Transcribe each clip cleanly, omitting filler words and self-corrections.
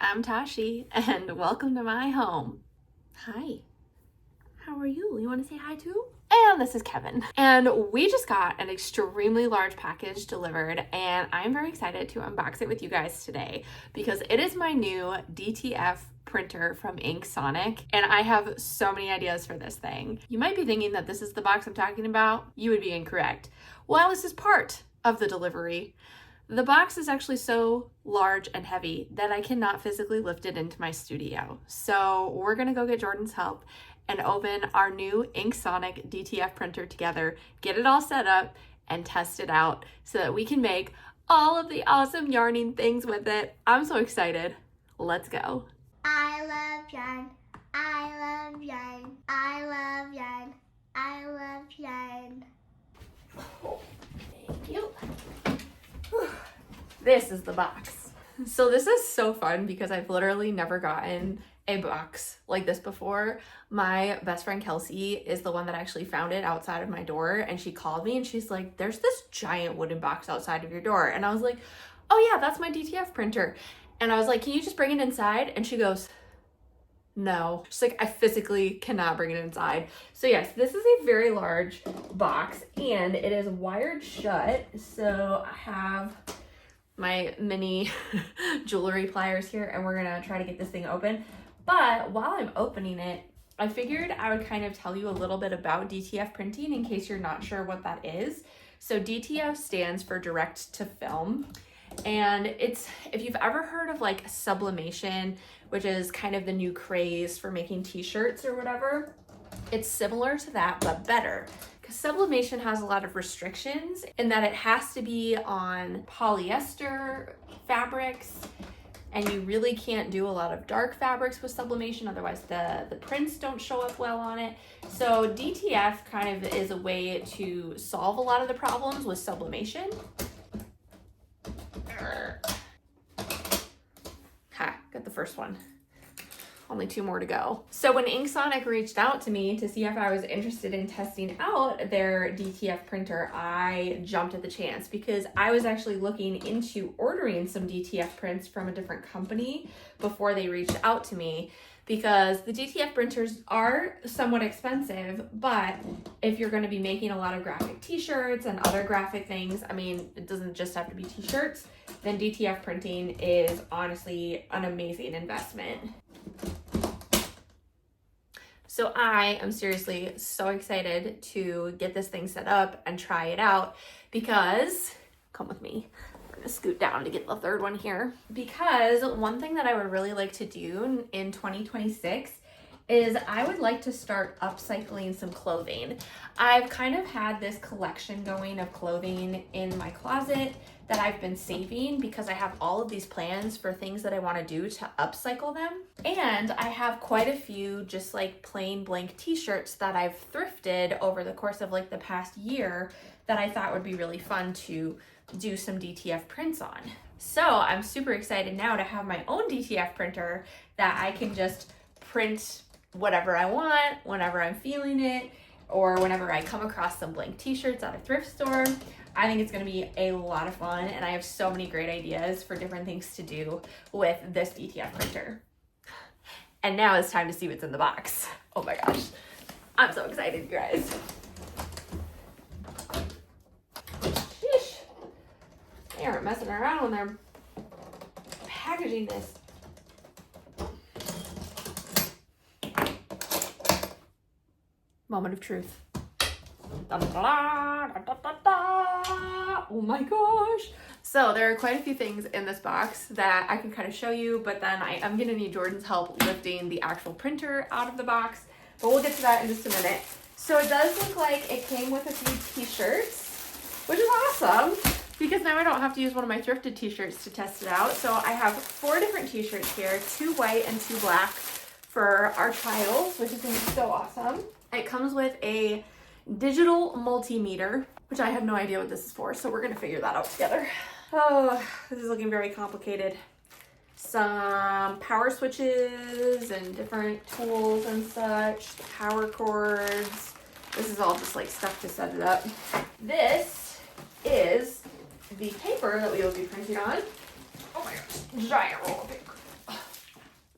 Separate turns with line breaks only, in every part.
I'm Tashi, and welcome to my home. Hi. How are you? You want to say hi too? And this is Kevin. And we just got an extremely large package delivered, and I'm very excited to unbox it with you guys today because it is my new DTF printer from InkSonic, and I have so many ideas for this thing. You might be thinking that this is the box I'm talking about. You would be incorrect. Well, this is part of the delivery. The box is actually so large and heavy that I cannot physically lift it into my studio. So we're gonna go get Jordan's help and open our new InkSonic DTF printer together, get it all set up, and test it out so that we can make all of the awesome yarning things with it. I'm so excited. Let's go.
I love yarn. I love yarn. I love yarn. I love yarn.
Thank you. This is the box. So this is so fun because I've literally never gotten a box like this before. My best friend Kelsey is the one that actually found it outside of my door, and she called me and she's like, there's this giant wooden box outside of your door. And I was like, oh yeah, that's my DTF printer. And I was like, can you just bring it inside? And she goes, no. She's like, I physically cannot bring it inside. So yes, this is a very large box and it is wired shut. So I have my mini jewelry pliers here and we're gonna try to get this thing open. But while I'm opening it, I figured I would kind of tell you a little bit about DTF printing in case you're not sure what that is. So DTF stands for direct to film. And it's, if you've ever heard of like sublimation, which is kind of the new craze for making t-shirts or whatever, it's similar to that, but better. Because sublimation has a lot of restrictions in that it has to be on polyester fabrics, and you really can't do a lot of dark fabrics with sublimation, otherwise the prints don't show up well on it. So DTF kind of is a way to solve a lot of the problems with sublimation. Ha, got the first one. Only 2 more to go. So when InkSonic reached out to me to see if I was interested in testing out their DTF printer, I jumped at the chance because I was actually looking into ordering some DTF prints from a different company before they reached out to me, because the DTF printers are somewhat expensive, but if you're gonna be making a lot of graphic t-shirts and other graphic things, I mean, it doesn't just have to be t-shirts, then DTF printing is honestly an amazing investment. So I am seriously so excited to get this thing set up and try it out because, come with me, we're gonna scoot down to get the third one here. Because one thing that I would really like to do in 2026 is I would like to start upcycling some clothing. I've kind of had this collection going of clothing in my closet that I've been saving because I have all of these plans for things that I want to do to upcycle them. And I have quite a few just like plain blank t-shirts that I've thrifted over the course of like the past year that I thought would be really fun to do some DTF prints on. So I'm super excited now to have my own DTF printer that I can just print whatever I want, whenever I'm feeling it, or whenever I come across some blank t-shirts at a thrift store. I think it's gonna be a lot of fun, and I have so many great ideas for different things to do with this DTF printer. And now it's time to see what's in the box. Oh my gosh, I'm so excited, you guys. Sheesh. They aren't messing around when they're packaging this. Moment of truth. Da, da, da, da, da, da, da. Oh my gosh. So there are quite a few things in this box that I can kind of show you, but then I'm gonna need Jordan's help lifting the actual printer out of the box, but we'll get to that in just a minute. So it does look like it came with a few t-shirts, which is awesome because now I don't have to use one of my thrifted t-shirts to test it out. So I have 4 different t-shirts here, 2 white and 2 black for our trials, which is gonna be so awesome. It comes with a digital multimeter, which I have no idea what this is for, so we're gonna figure that out together. Oh, this is looking very complicated. Some power switches and different tools and such, power cords. This is all just like stuff to set it up. This is the paper that we will be printing on. Oh my gosh, giant roll of paper.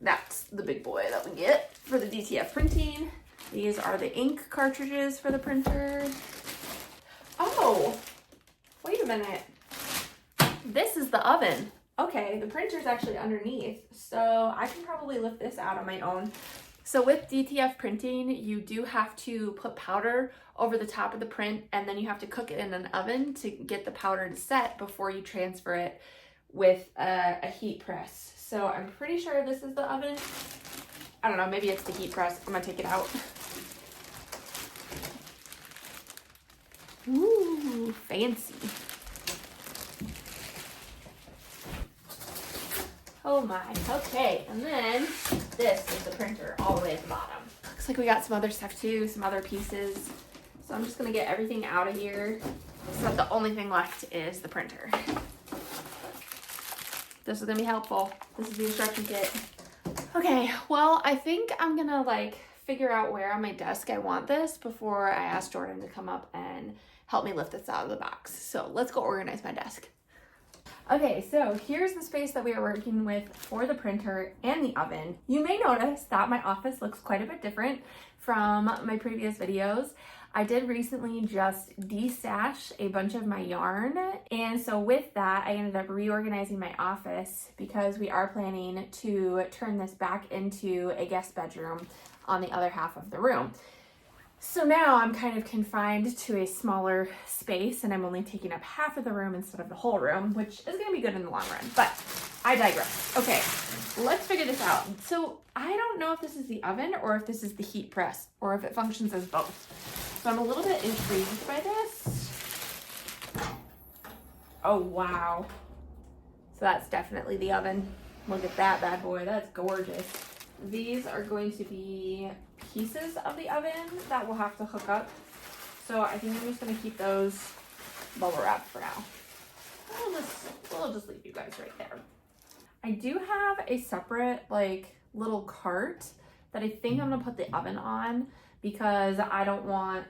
That's the big boy that we get for the DTF printing. These are the ink cartridges for the printer. Oh, wait a minute. This is the oven. Okay, the printer's actually underneath, so I can probably lift this out on my own. So with DTF printing, you do have to put powder over the top of the print, and then you have to cook it in an oven to get the powder to set before you transfer it with a heat press. So I'm pretty sure this is the oven. I don't know, maybe it's the heat press. I'm gonna take it out. Ooh, fancy. Oh my, okay, and then this is the printer all the way at the bottom. Looks like we got some other stuff too, some other pieces. So I'm just gonna get everything out of here so that the only thing left is the printer. This is gonna be helpful. This is the instruction kit. Okay, well, I think I'm gonna like figure out where on my desk I want this before I ask Jordan to come up and help me lift this out of the box. So let's go organize my desk. Okay, so here's the space that we are working with for the printer and the oven. You may notice that my office looks quite a bit different from my previous videos. I did recently just destash a bunch of my yarn, and so with that I ended up reorganizing my office because we are planning to turn this back into a guest bedroom on the other half of the room. So now I'm kind of confined to a smaller space, and I'm only taking up half of the room instead of the whole room, which is going to be good in the long run, but I digress. Okay, let's figure this out. So I don't know if this is the oven or if this is the heat press or if it functions as both. So I'm a little bit intrigued by this. Oh, wow. So that's definitely the oven. Look at that bad boy. That's gorgeous. These are going to be pieces of the oven that we'll have to hook up. So I think I'm just going to keep those bubble wrapped for now. We'll just leave you guys right there. I do have a separate like little cart that I think I'm going to put the oven on because I don't want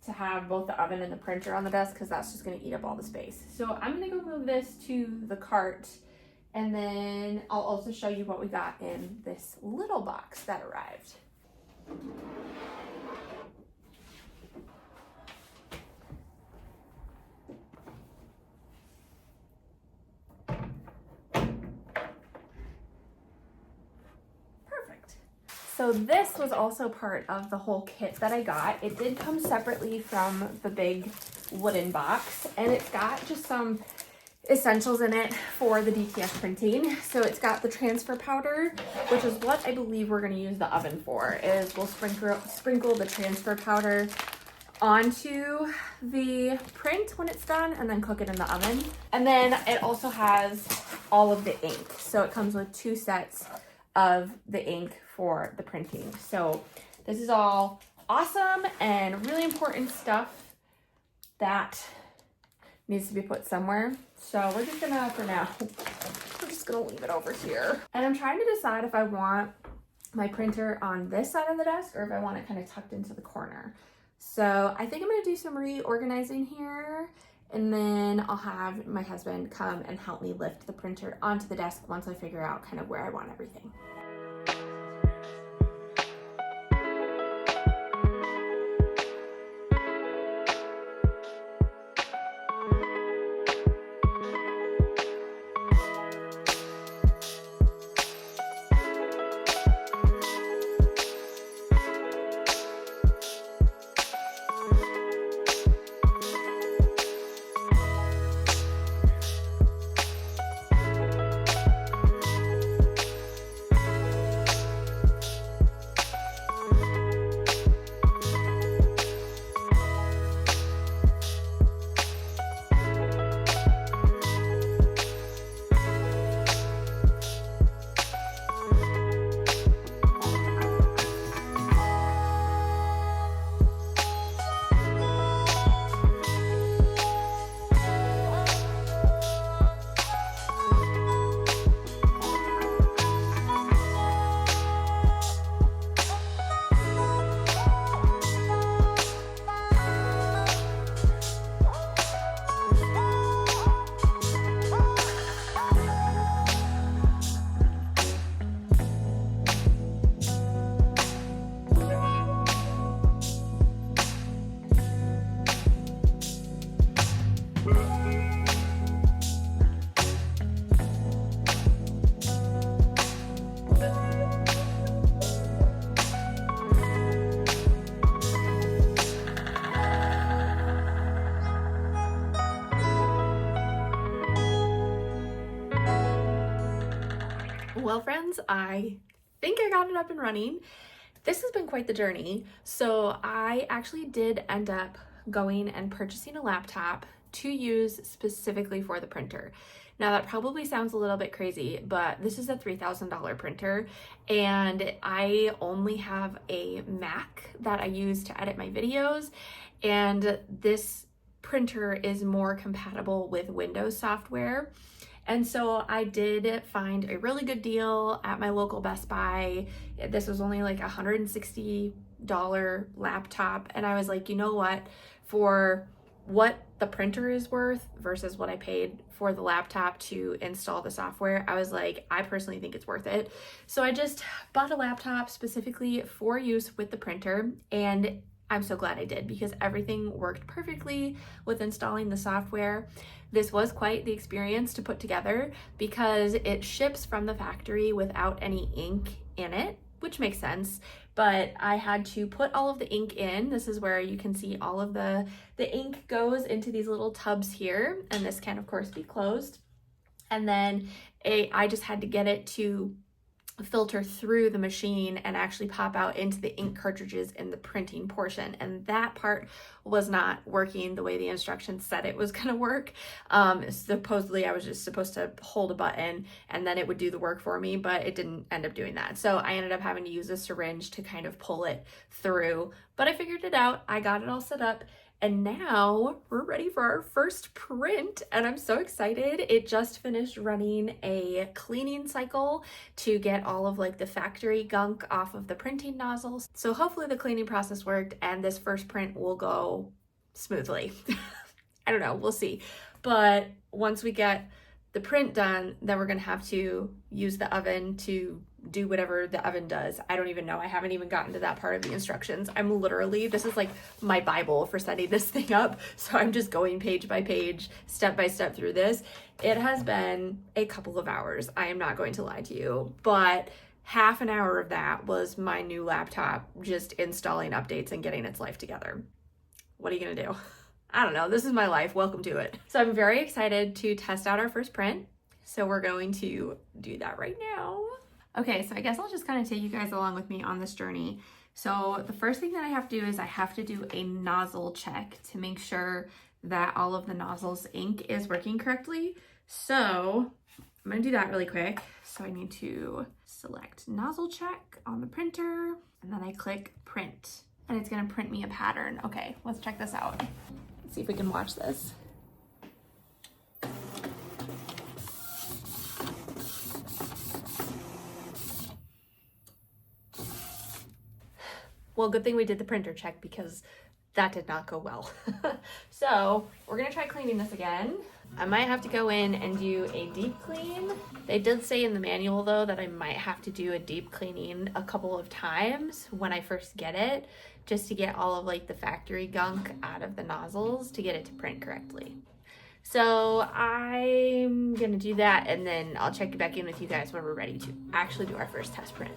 to have both the oven and the printer on the desk because that's just going to eat up all the space. So I'm going to go move this to the cart, and then I'll also show you what we got in this little box that arrived. Perfect. So this was also part of the whole kit that I got. It did come separately from the big wooden box, and it's got just some essentials in it for the DTF printing. So it's got the transfer powder, which is what I believe we're going to use the oven for. Is we'll sprinkle the transfer powder onto the print when it's done and then cook it in the oven. And then it also has all of the ink. So it comes with 2 sets of the ink for the printing. So this is all awesome and really important stuff that needs to be put somewhere. So we're just gonna, for now, we're just gonna leave it over here. And I'm trying to decide if I want my printer on this side of the desk or if I want it kind of tucked into the corner. So I think I'm gonna do some reorganizing here, and then I'll have my husband come and help me lift the printer onto the desk once I figure out kind of where I want everything. Well, friends, I think I got it up and running. This has been quite the journey. So I actually did end up going and purchasing a laptop to use specifically for the printer. Now that probably sounds a little bit crazy, but this is a $3,000 printer and I only have a Mac that I use to edit my videos, and this printer is more compatible with Windows software. And so I did find a really good deal at my local Best Buy. This was only like $160 laptop. And I was like, you know what? For what the printer is worth versus what I paid for the laptop to install the software, I was like, I personally think it's worth it. So I just bought a laptop specifically for use with the printer, and I'm so glad I did because everything worked perfectly with installing the software. This was quite the experience to put together because it ships from the factory without any ink in it, which makes sense. But I had to put all of the ink in. This is where you can see all of the ink goes into these little tubs here, and this can of course be closed. And then I just had to get it to filter through the machine and actually pop out into the ink cartridges in the printing portion, and that part was not working the way the instructions said it was going to work. Supposedly I was just supposed to hold a button and then it would do the work for me, but it didn't end up doing that. So I ended up having to use a syringe to kind of pull it through, but I figured it out. I got it all set up, and now we're ready for our first print, and I'm so excited. It just finished running a cleaning cycle to get all of like the factory gunk off of the printing nozzles. So hopefully the cleaning process worked and this first print will go smoothly. I don't know, we'll see. But once we get the print done, then we're gonna have to use the oven to do whatever the oven does. I don't even know. I haven't even gotten to that part of the instructions. I'm literally, this is like my Bible for setting this thing up. So I'm just going page by page, step by step through this. It has been a couple of hours. I am not going to lie to you, but half an hour of that was my new laptop just installing updates and getting its life together. What are you gonna do? I don't know. This is my life. Welcome to it. So I'm very excited to test out our first print. So we're going to do that right now. Okay, so I guess I'll just kind of take you guys along with me on this journey. So the first thing that I have to do is I have to do a nozzle check to make sure that all of the nozzle's ink is working correctly. So I'm gonna do that really quick. So I need to select nozzle check on the printer, and then I click print, and it's gonna print me a pattern. Okay, let's check this out. Let's see if we can watch this. Well, good thing we did the printer check because that did not go well. So we're gonna try cleaning this again. I might have to go in and do a deep clean. They did say in the manual though that I might have to do a deep cleaning a couple of times when I first get it, just to get all of like the factory gunk out of the nozzles to get it to print correctly. So I'm gonna do that, and then I'll check back in with you guys when we're ready to actually do our first test print.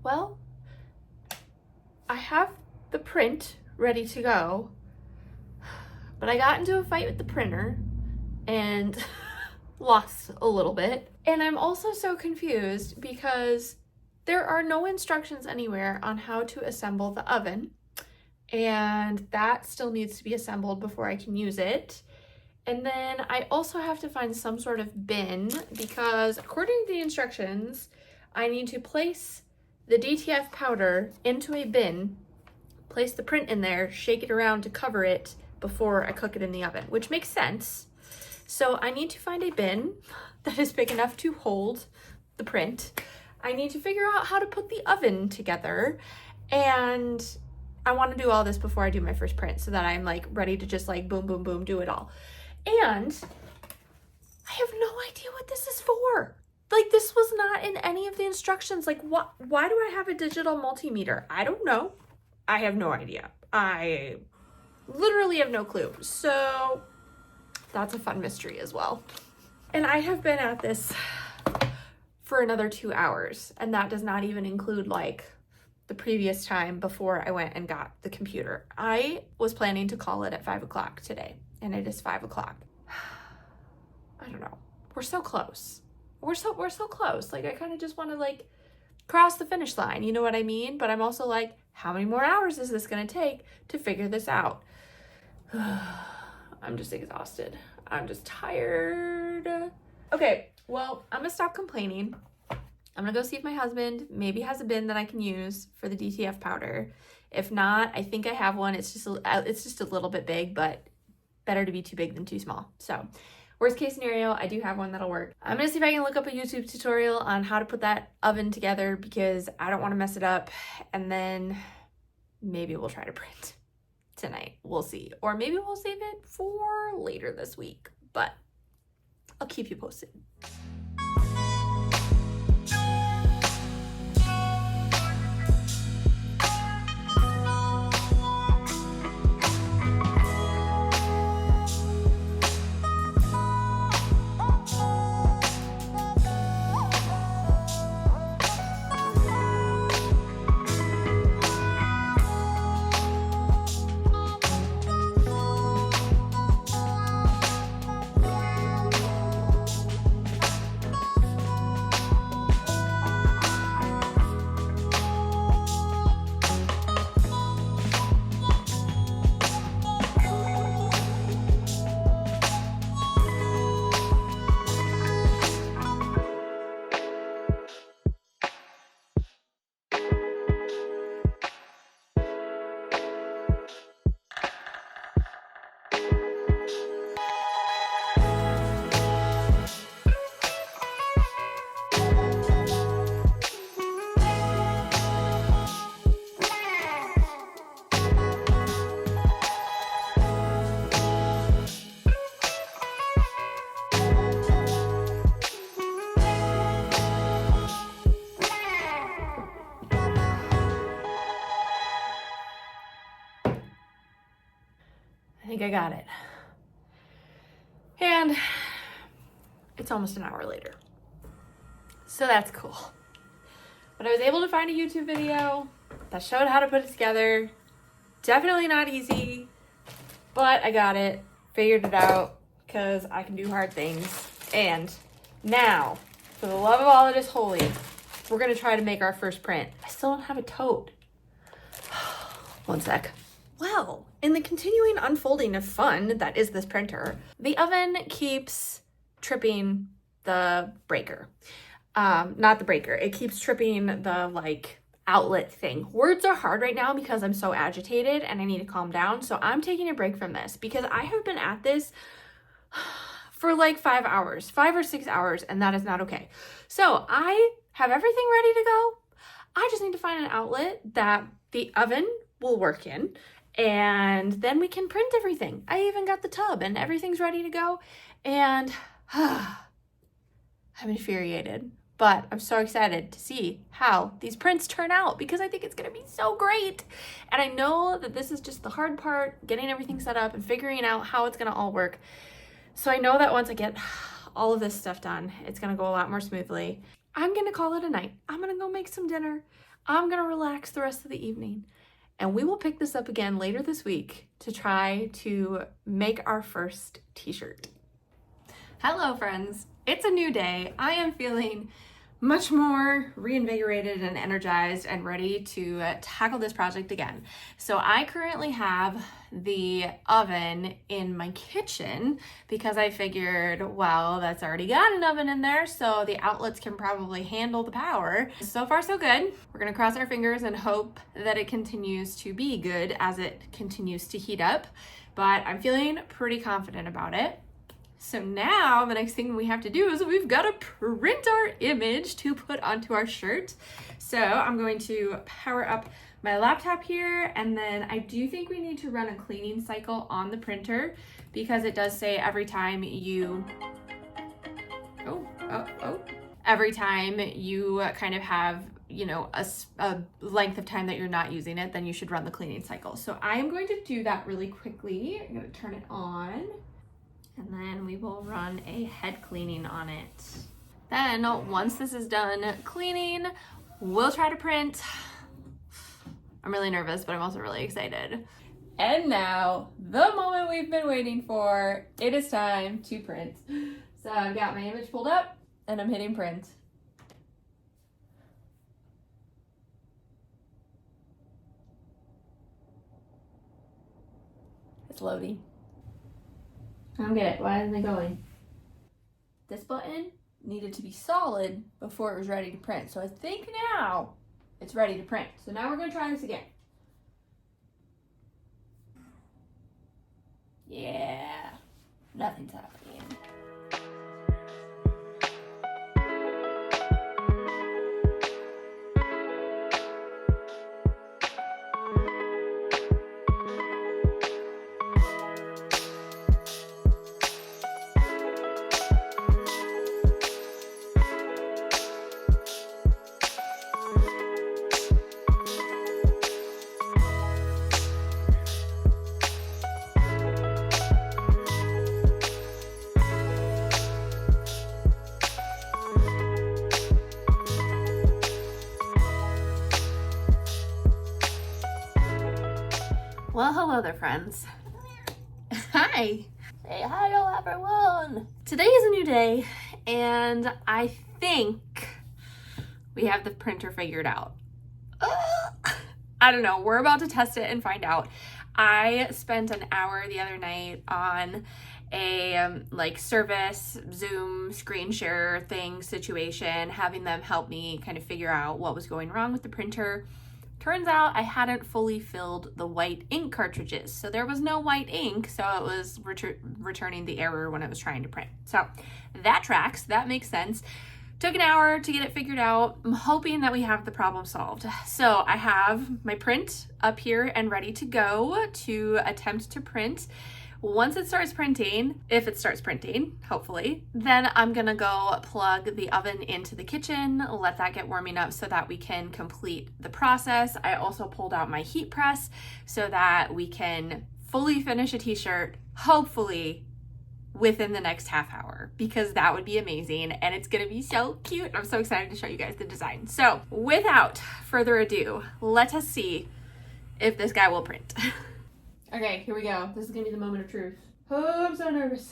Well, I have the print ready to go, but I got into a fight with the printer and lost a little bit. And I'm also so confused because there are no instructions anywhere on how to assemble the oven, and that still needs to be assembled before I can use it. And then I also have to find some sort of bin because according to the instructions, I need to place the DTF powder into a bin, place the print in there, shake it around to cover it before I cook it in the oven, which makes sense. So I need to find a bin that is big enough to hold the print. I need to figure out how to put the oven together, and I want to do all this before I do my first print so that I'm like ready to just like boom, boom, boom, do it all. And I have no idea what this is for. Like, this was not in any of the instructions. Like, why do I have a digital multimeter? I don't know. I have no idea. I literally have no clue. So that's a fun mystery as well. And I have been at this for another 2 hours, and that does not even include like the previous time before I went and got the computer. I was planning to call it at 5 o'clock today, and it is 5 o'clock. I don't know. We're so close. We're so close. Like, I kind of just want to like cross the finish line, you know what I mean? But I'm also like, how many more hours is this gonna take to figure this out? I'm just exhausted. I'm just tired. Okay, well, I'm gonna stop complaining. I'm gonna go see if my husband maybe has a bin that I can use for the DTF powder. If not, I think I have one. It's just a little bit big, but better to be too big than too small. So worst case scenario, I do have one that'll work. I'm gonna see if I can look up a YouTube tutorial on how to put that oven together because I don't wanna mess it up. And then maybe we'll try to print tonight. We'll see. Or maybe we'll save it for later this week, but I'll keep you posted. I think I got it. And it's almost an hour later. So that's cool. But I was able to find a YouTube video that showed how to put it together. Definitely not easy, but I got it, figured it out, because I can do hard things. And now, for the love of all that is holy, we're gonna try to make our first print. I still don't have a tote. One sec. Well, in the continuing unfolding of fun that is this printer, the oven keeps tripping the breaker. Not the breaker, it keeps tripping the like outlet thing. Words are hard right now because I'm so agitated and I need to calm down. So I'm taking a break from this because I have been at this for like 5 hours, 5 or 6 hours, and that is not okay. So I have everything ready to go. I just need to find an outlet that the oven will work in, and then we can print everything. I even got the tub and everything's ready to go. And I'm infuriated, but I'm so excited to see how these prints turn out because I think it's gonna be so great. And I know that this is just the hard part, getting everything set up and figuring out how it's gonna all work. So I know that once I get all of this stuff done, it's gonna go a lot more smoothly. I'm gonna call it a night. I'm gonna go make some dinner. I'm gonna relax the rest of the evening. And we will pick this up again later this week to try to make our first t-shirt. Hello friends, it's a new day. I am feeling much more reinvigorated and energized and ready to tackle this project again. So I currently have the oven in my kitchen because I figured, well, that's already got an oven in there, so the outlets can probably handle the power. So far so good. We're gonna cross our fingers and hope that it continues to be good as it continues to heat up, but I'm feeling pretty confident about it. So now the next thing we have to do is we've got to print our image to put onto our shirt. So I'm going to power up my laptop here, and then I do think we need to run a cleaning cycle on the printer because it does say every time you every time you kind of have, you know, a length of time that you're not using it, then you should run the cleaning cycle. So I am going to do that really quickly. I'm going to turn it on, and then we will run a head cleaning on it. Then once this is done cleaning, we'll try to print. I'm really nervous, but I'm also really excited. And now, the moment we've been waiting for, it is time to print. So I've got my image pulled up and I'm hitting print. It's loading. I don't get it. Why isn't it going? This button needed to be solid before it was ready to print. So I think now it's ready to print. So now we're going to try this again. Yeah, nothing's happening. Well, hello there, friends. Hi. Say hi, everyone. Today is a new day, and I think we have the printer figured out. I don't know. We're about to test it and find out. I spent an hour the other night on a service Zoom screen share thing situation, having them help me kind of figure out what was going wrong with the printer. Turns out I hadn't fully filled the white ink cartridges, so there was no white ink, so it was returning the error when it was trying to print. So that tracks, that makes sense. Took an hour to get it figured out. I'm hoping that we have the problem solved. So I have my print up here and ready to go to attempt to print. Once it starts printing, if it starts printing, hopefully, then I'm gonna go plug the oven into the kitchen, let that get warming up so that we can complete the process. I also pulled out my heat press so that we can fully finish a t-shirt, hopefully within the next half hour, because that would be amazing and it's gonna be so cute. I'm so excited to show you guys the design. So without further ado, let us see if this guy will print. Okay, here we go. This is gonna be the moment of truth. Oh, I'm so nervous.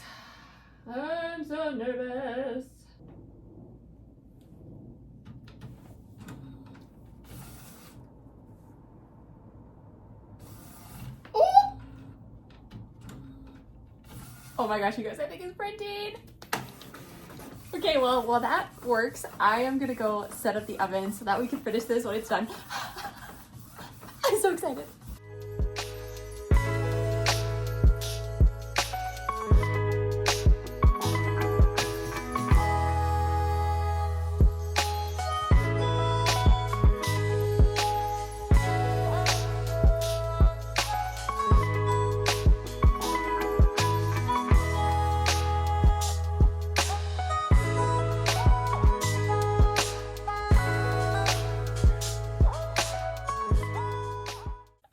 I'm so nervous. Ooh! Oh my gosh, you guys, I think it's printing. Okay, well, while that works, I am gonna go set up the oven so that we can finish this when it's done. I'm so excited.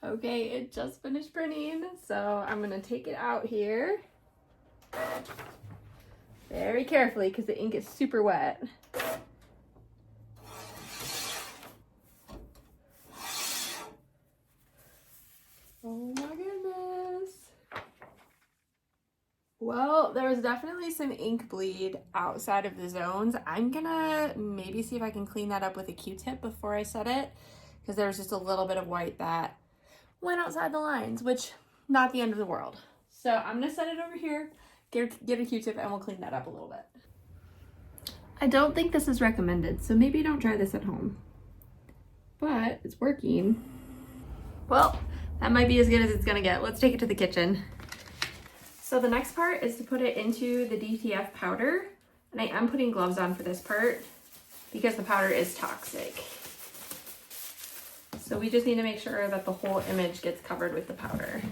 Okay, it just finished printing, so I'm gonna take it out here very carefully because the ink is super wet. Oh my goodness. Well, there's definitely some ink bleed outside of the zones. I'm gonna maybe see if I can clean that up with a Q-tip before I set it, because there's just a little bit of white that went outside the lines, which not the end of the world. So I'm gonna set it over here, get a Q-tip, and we'll clean that up a little bit. I don't think this is recommended, so maybe don't try this at home. But it's working. Well, that might be as good as it's gonna get. Let's take it to the kitchen. So the next part is to put it into the DTF powder. And I am putting gloves on for this part because the powder is toxic. So we just need to make sure that the whole image gets covered with the powder.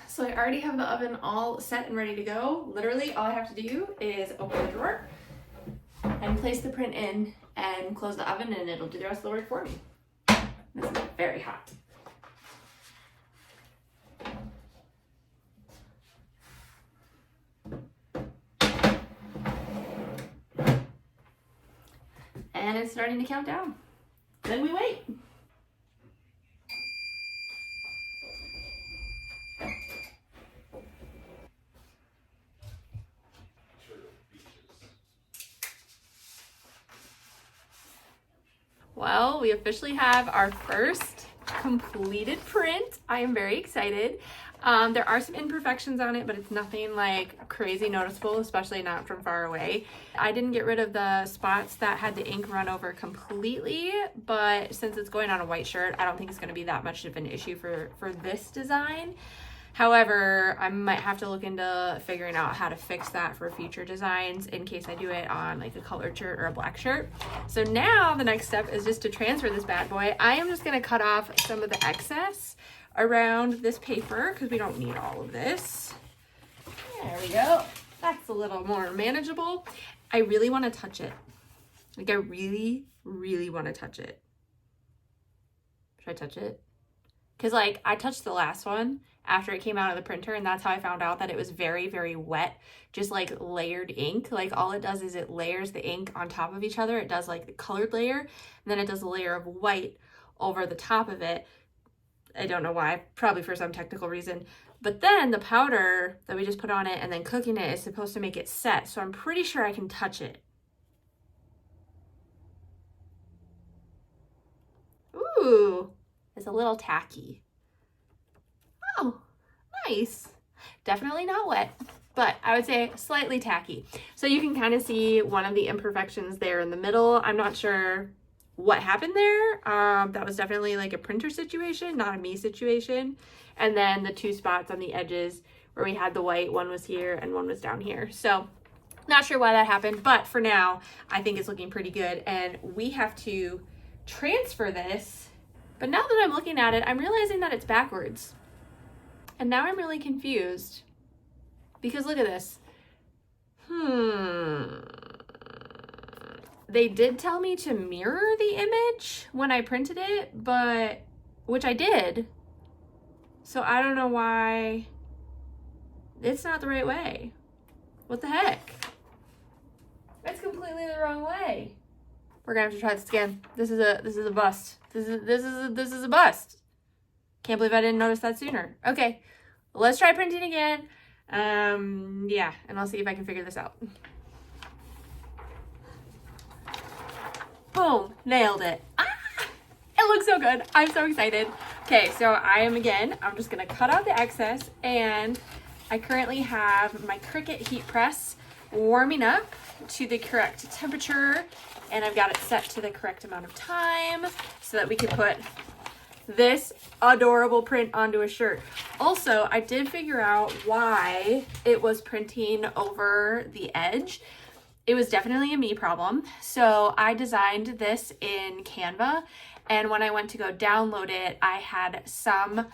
So I already have the oven all set and ready to go. Literally all I have to do is open the drawer and place the print in and close the oven, and it'll do the rest of the work for me. This is very hot. And it's starting to count down. Then we wait. Well, we officially have our first completed print. I am very excited. There are some imperfections on it, but it's nothing like crazy noticeable, especially not from far away. I didn't get rid of the spots that had the ink run over completely, but since it's going on a white shirt, I don't think it's going to be that much of an issue for this design. However, I might have to look into figuring out how to fix that for future designs in case I do it on like a colored shirt or a black shirt. So now the next step is just to transfer this bad boy. I am just going to cut off some of the excess around this paper because we don't need all of this. There we go. That's a little more manageable. I really want to touch it. Like I really, really want to touch it. Should I touch it? Because like I touched the last one after it came out of the printer, and that's how I found out that it was very, very wet, just like layered ink. Like all it does is it layers the ink on top of each other. It does like the colored layer, and then it does a layer of white over the top of it. I don't know why, probably for some technical reason. But then the powder that we just put on it and then cooking it is supposed to make it set. So I'm pretty sure I can touch it. Ooh, it's a little tacky. Oh, nice. Definitely not wet, but I would say slightly tacky. So you can kind of see one of the imperfections there in the middle. I'm not sure what happened there. That was definitely like a printer situation, not a me situation. And then the two spots on the edges where we had the white, one was here and one was down here. So not sure why that happened, but for now, I think it's looking pretty good. And we have to transfer this. But now that I'm looking at it, I'm realizing that it's backwards. And now I'm really confused because look at this. They did tell me to mirror the image when I printed it, but which I did. So I don't know why it's not the right way. What the heck? It's completely the wrong way. We're gonna have to try this again. This is a bust. This is a bust. Can't believe I didn't notice that sooner. Okay, let's try printing again. Yeah, and I'll see if I can figure this out. Boom, nailed it. Ah, it looks so good. I'm so excited. Okay, so I'm just gonna cut out the excess, and I currently have my Cricut heat press warming up to the correct temperature, and I've got it set to the correct amount of time so that we can put this adorable print onto a shirt. Also, I did figure out why it was printing over the edge. It was definitely a me problem. So I designed this in Canva, and when I went to go download it, I had some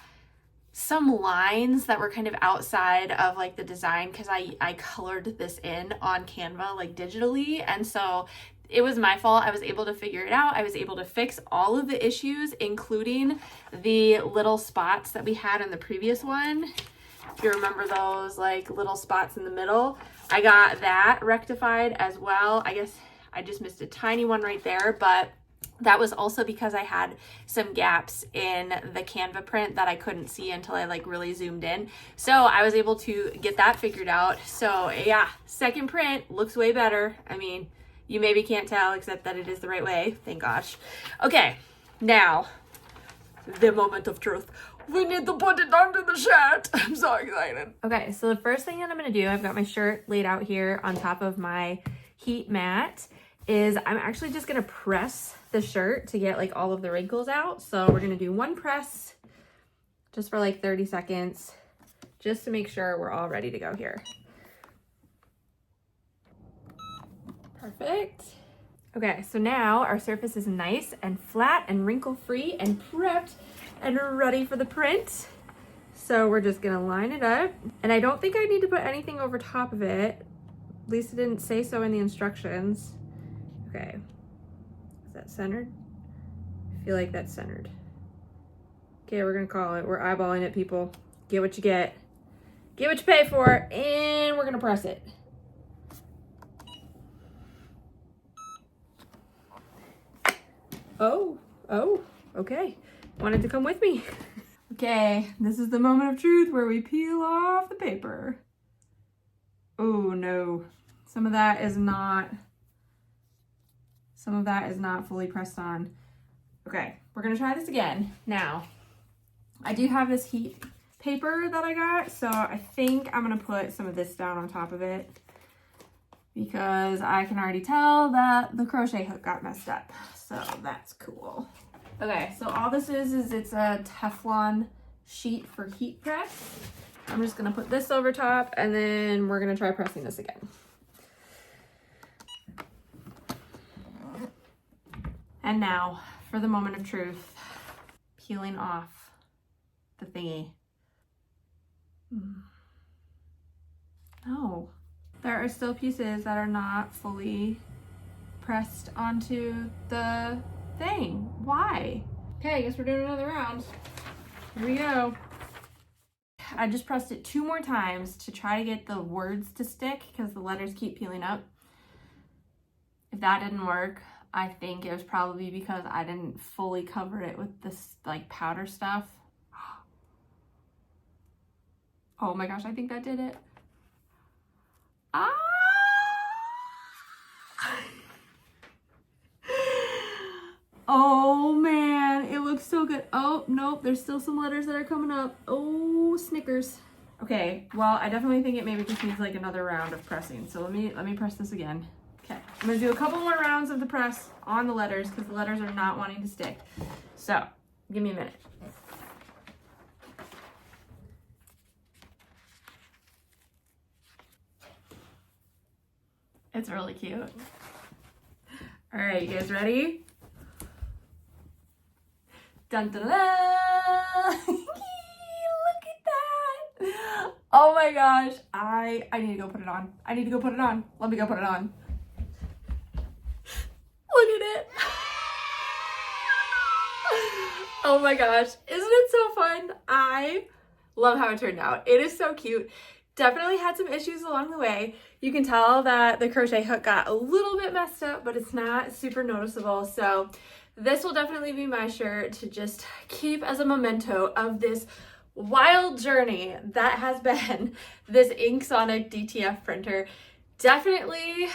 lines that were kind of outside of like the design because I colored this in on Canva like digitally, and so it was my fault. I was able to figure it out. I was able to fix all of the issues, including the little spots that we had in the previous one. If you remember those like little spots in the middle, I got that rectified as well. I guess I just missed a tiny one right there, but that was also because I had some gaps in the Canva print that I couldn't see until I like really zoomed in. So I was able to get that figured out. So yeah, second print looks way better. I mean, you maybe can't tell except that it is the right way. Thank gosh. Okay, now the moment of truth. We need to put it onto the shirt. I'm so excited. Okay, so the first thing that I'm gonna do, I've got my shirt laid out here on top of my heat mat, is I'm actually just gonna press the shirt to get like all of the wrinkles out. So we're gonna do one press just for like 30 seconds, just to make sure we're all ready to go here. Perfect. Okay, so now our surface is nice and flat and wrinkle-free and prepped and ready for the print. So we're just gonna line it up. And I don't think I need to put anything over top of it. At least it didn't say so in the instructions. Okay, is that centered? I feel like that's centered. Okay, we're gonna call it. We're eyeballing it, people. Get what you get. Get what you pay for, and we're gonna press it. Oh, okay. Wanted to come with me. Okay, this is the moment of truth where we peel off the paper. Oh no, some of that is not fully pressed on. Okay, we're gonna try this again. Now, I do have this heat paper that I got, so I think I'm gonna put some of this down on top of it because I can already tell that the crochet hook got messed up. So that's cool. Okay, so all this is it's a Teflon sheet for heat press. I'm just gonna put this over top and then we're gonna try pressing this again. And now for the moment of truth, peeling off the thingy. No, there are still pieces that are not fully pressed onto the thing. Why? Okay, I guess we're doing another round. Here we go. I just pressed it 2 more times to try to get the words to stick because the letters keep peeling up. If that didn't work, I think it was probably because I didn't fully cover it with this like powder stuff. Oh my gosh, I think that did it. Ah! Oh man, it looks so good. Oh, nope, there's still some letters that are coming up. Oh, Snickers. Okay, well, I definitely think it maybe just needs like another round of pressing. So let me press this again. Okay, I'm gonna do a couple more rounds of the press on the letters because the letters are not wanting to stick. So, give me a minute. It's really cute. All right, you guys ready? Dun dun dun! Look at that! Oh my gosh, I need to go put it on. I need to go put it on. Let me go put it on. Look at it! Oh my gosh, isn't it so fun? I love how it turned out. It is so cute. Definitely had some issues along the way. You can tell that the crochet hook got a little bit messed up, but it's not super noticeable. So this will definitely be my shirt to just keep as a memento of this wild journey that has been this InkSonic DTF printer. Definitely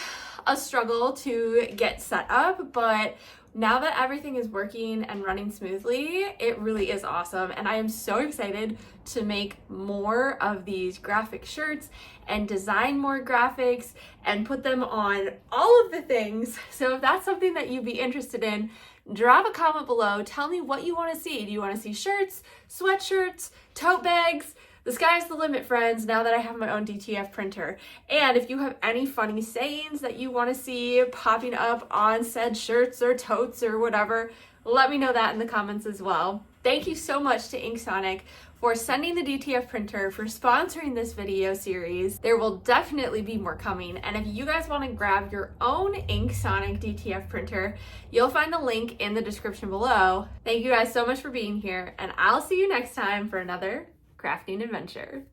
a struggle to get set up, but now that everything is working and running smoothly, it really is awesome. And I am so excited to make more of these graphic shirts and design more graphics and put them on all of the things. So if that's something that you'd be interested in, drop a comment below. Tell me what you want to see. Do you want to see shirts, sweatshirts, tote bags? The sky's the limit, friends, now that I have my own DTF printer. And if you have any funny sayings that you want to see popping up on said shirts or totes or whatever, let me know that in the comments as well. Thank you so much to InkSonic for sending the DTF printer, for sponsoring this video series. There will definitely be more coming. And if you guys want to grab your own InkSonic DTF printer, you'll find the link in the description below. Thank you guys so much for being here, and I'll see you next time for another crafting adventure.